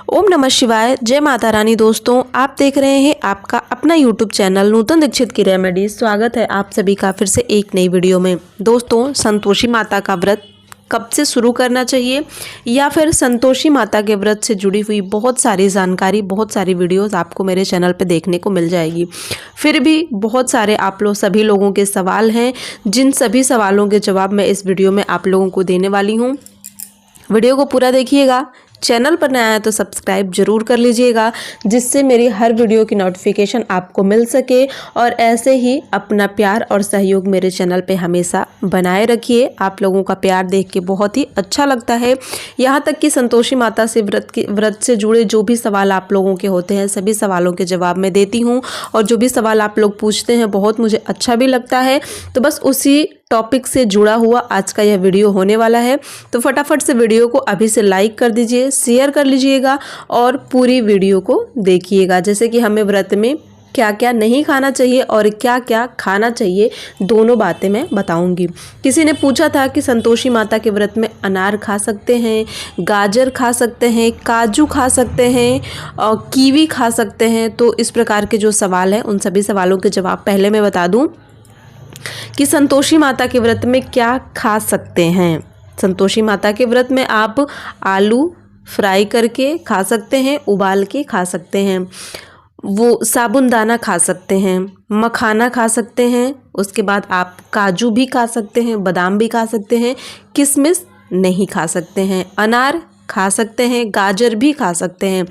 ओम नमः शिवाय। जय माता रानी। दोस्तों, आप देख रहे हैं आपका अपना यूट्यूब चैनल नूतन दीक्षित की रेमेडीज। स्वागत है आप सभी का फिर से एक नई वीडियो में। दोस्तों, संतोषी माता का व्रत कब से शुरू करना चाहिए या फिर संतोषी माता के व्रत से जुड़ी हुई बहुत सारी जानकारी, बहुत सारी वीडियोस आपको मेरे चैनल पे देखने को मिल जाएगी। फिर भी बहुत सारे आप लोग सभी लोगों के सवाल हैं, जिन सभी सवालों के जवाब मैं इस वीडियो में आप लोगों को देने वाली हूँ। वीडियो को पूरा देखिएगा। चैनल पर नया है तो सब्सक्राइब जरूर कर लीजिएगा, जिससे मेरी हर वीडियो की नोटिफिकेशन आपको मिल सके। और ऐसे ही अपना प्यार और सहयोग मेरे चैनल पे हमेशा बनाए रखिए। आप लोगों का प्यार देख के बहुत ही अच्छा लगता है। यहाँ तक कि संतोषी माता से व्रत से जुड़े जो भी सवाल आप लोगों के होते हैं, सभी सवालों के जवाब मैं देती हूँ। और जो भी सवाल आप लोग पूछते हैं बहुत मुझे अच्छा भी लगता है। तो बस उसी टॉपिक से जुड़ा हुआ आज का यह वीडियो होने वाला है। तो फटाफट से वीडियो को अभी से लाइक कर दीजिए, शेयर कर लीजिएगा और पूरी वीडियो को देखिएगा। जैसे कि हमें व्रत में क्या क्या नहीं खाना चाहिए और क्या क्या खाना चाहिए, दोनों बातें मैं बताऊंगी। किसी ने पूछा था कि संतोषी माता के व्रत में अनार खा सकते हैं, गाजर खा सकते हैं, काजू खा सकते हैं और कीवी खा सकते हैं। तो इस प्रकार के जो सवाल हैं, उन सभी सवालों के जवाब पहले मैं बता दूं कि संतोषी माता के व्रत में क्या खा सकते हैं। संतोषी माता के व्रत में आप आलू फ्राई करके खा सकते हैं, उबाल के खा सकते हैं, वो साबुनदाना खा सकते हैं, मखाना खा सकते हैं। उसके बाद आप काजू भी खा सकते हैं, बादाम भी खा सकते हैं, किशमिश नहीं खा सकते हैं, अनार खा सकते हैं, गाजर भी खा सकते हैं।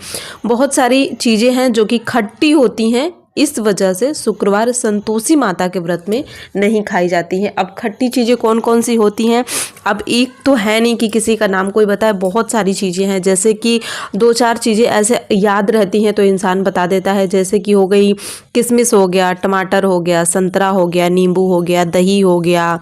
बहुत सारी चीज़ें हैं जो कि खट्टी होती हैं, इस वजह से शुक्रवार संतोषी माता के व्रत में नहीं खाई जाती हैं। अब खट्टी चीज़ें कौन कौन सी होती हैं, अब एक तो है नहीं कि किसी का नाम कोई बताए। बहुत सारी चीज़ें हैं, जैसे कि 2-4 चीज़ें ऐसे याद रहती हैं तो इंसान बता देता है। जैसे कि हो गई किशमिश, हो गया टमाटर, हो गया संतरा, हो गया नींबू, हो गया दही, हो गया।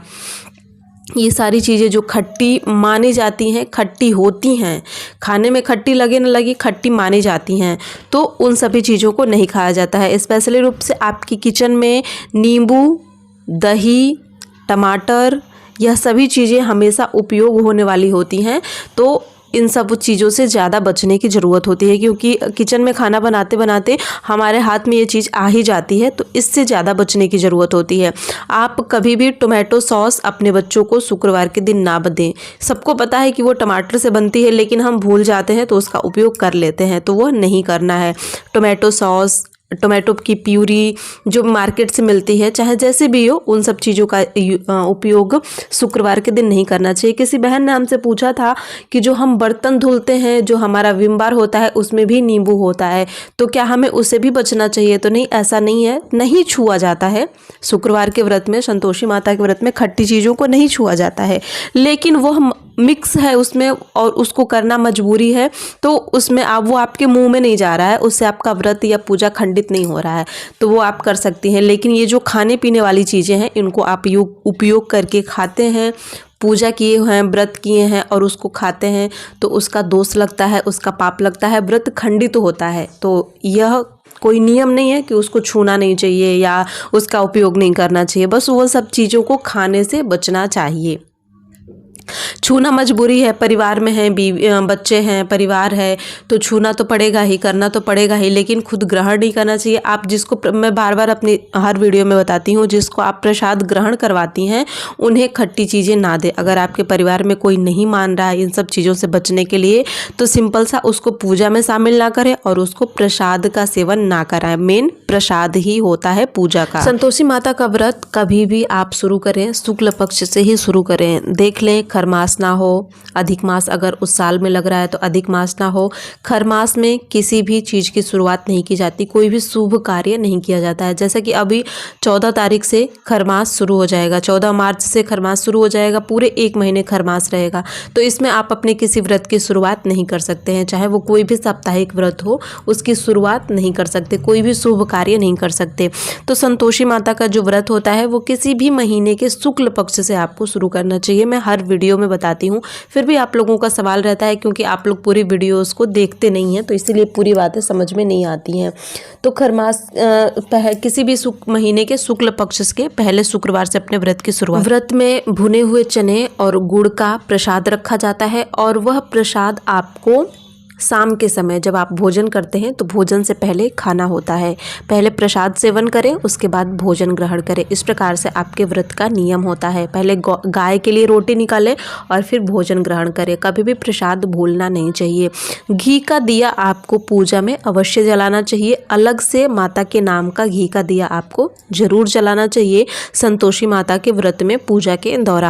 ये सारी चीज़ें जो खट्टी मानी जाती हैं, खट्टी होती हैं, खाने में खट्टी लगे न लगे, खट्टी मानी जाती हैं, तो उन सभी चीज़ों को नहीं खाया जाता है। स्पेशली रूप से आपकी किचन में नींबू, दही, टमाटर, यह सभी चीज़ें हमेशा उपयोग होने वाली होती हैं। तो इन सब चीज़ों से ज़्यादा बचने की ज़रूरत होती है, क्योंकि किचन में खाना बनाते बनाते हमारे हाथ में ये चीज़ आ ही जाती है, तो इससे ज़्यादा बचने की ज़रूरत होती है। आप कभी भी टोमेटो सॉस अपने बच्चों को शुक्रवार के दिन ना दें। सबको पता है कि वो टमाटर से बनती है, लेकिन हम भूल जाते हैं तो उसका उपयोग कर लेते हैं, तो वो नहीं करना है। टोमेटो सॉस, टोमेटो की प्यूरी जो मार्केट से मिलती है, चाहे जैसे भी हो, उन सब चीज़ों का उपयोग शुक्रवार के दिन नहीं करना चाहिए। किसी बहन ने हमसे पूछा था कि जो हम बर्तन धुलते हैं, जो हमारा विम बार होता है, उसमें भी नींबू होता है, तो क्या हमें उससे भी बचना चाहिए? तो नहीं, ऐसा नहीं है, नहीं छुआ जाता है। शुक्रवार के व्रत में, संतोषी माता के व्रत में खट्टी चीज़ों को नहीं छुआ जाता है, लेकिन वो मिक्स है उसमें और उसको करना मजबूरी है, तो उसमें वो आपके मुंह में नहीं जा रहा है, उससे आपका व्रत या पूजा खंडित नहीं हो रहा है, तो वो आप कर सकती हैं। लेकिन ये जो खाने पीने वाली चीज़ें हैं, इनको आप उपयोग करके खाते हैं, पूजा किए हैं, व्रत किए हैं और उसको खाते हैं, तो उसका दोष लगता है, उसका पाप लगता है, व्रत खंडित होता है। तो यह कोई नियम नहीं है कि उसको छूना नहीं चाहिए या उसका उपयोग नहीं करना चाहिए, बस वो सब चीज़ों को खाने से बचना चाहिए। छूना मजबूरी है, परिवार में है, बच्चे हैं, परिवार है, तो छूना तो पड़ेगा ही, करना तो पड़ेगा ही, लेकिन खुद ग्रहण नहीं करना चाहिए। आप जिसको, मैं बार बार अपनी हर वीडियो में बताती हूँ, जिसको आप प्रसाद ग्रहण करवाती हैं, उन्हें खट्टी चीज़ें ना दें। अगर आपके परिवार में कोई नहीं मान रहा है इन सब चीज़ों से बचने के लिए, तो सिंपल सा उसको पूजा में शामिल ना करें और उसको प्रसाद का सेवन ना कराएं। मेन प्रसाद ही होता है पूजा का। संतोषी माता का व्रत कभी भी आप शुरू करें, शुक्ल पक्ष से ही शुरू करें। देख लें, खरमास ना हो, अधिक मास अगर उस साल में लग रहा है तो अधिक मास ना हो। खरमास में किसी भी चीज़ की शुरुआत नहीं की जाती, कोई भी शुभ कार्य नहीं किया जाता है। जैसे कि अभी 14 तारीख से खरमास शुरू हो जाएगा, 14 मार्च से खरमास शुरू हो जाएगा, पूरे 1 महीने खरमास रहेगा। तो इसमें आप अपने किसी व्रत की शुरुआत नहीं कर सकते हैं, चाहे वो कोई भी साप्ताहिक व्रत हो, उसकी शुरुआत नहीं कर सकते, कोई भी शुभ कार्य नहीं कर सकते। तो संतोषी माता का जो व्रत होता है वो किसी भी महीने के शुक्ल पक्ष से आपको शुरू करना चाहिए। मैं हर वीडियो में बताती हूँ, फिर भी आप लोगों का सवाल रहता है क्योंकि आप लोग पूरी वीडियोस को देखते नहीं हैं, तो इसीलिए पूरी बातें समझ में नहीं आती हैं। तो खरमास किसी भी महीने के शुक्ल पक्ष के पहले शुक्रवार से अपने व्रत की शुरुआत। व्रत में भुने हुए चने और गुड़ का प्रसाद रखा जाता है और वह प्रसाद आपको शाम के समय जब आप भोजन करते हैं तो भोजन से पहले खाना होता है। पहले प्रसाद सेवन करें, उसके बाद भोजन ग्रहण करें। इस प्रकार से आपके व्रत का नियम होता है। पहले गाय के लिए रोटी निकालें और फिर भोजन ग्रहण करें। कभी भी प्रसाद भूलना नहीं चाहिए। घी का दिया आपको पूजा में अवश्य जलाना चाहिए। अलग से माता के नाम का घी का दिया आपको जरूर जलाना चाहिए संतोषी माता के व्रत में पूजा के दौरान।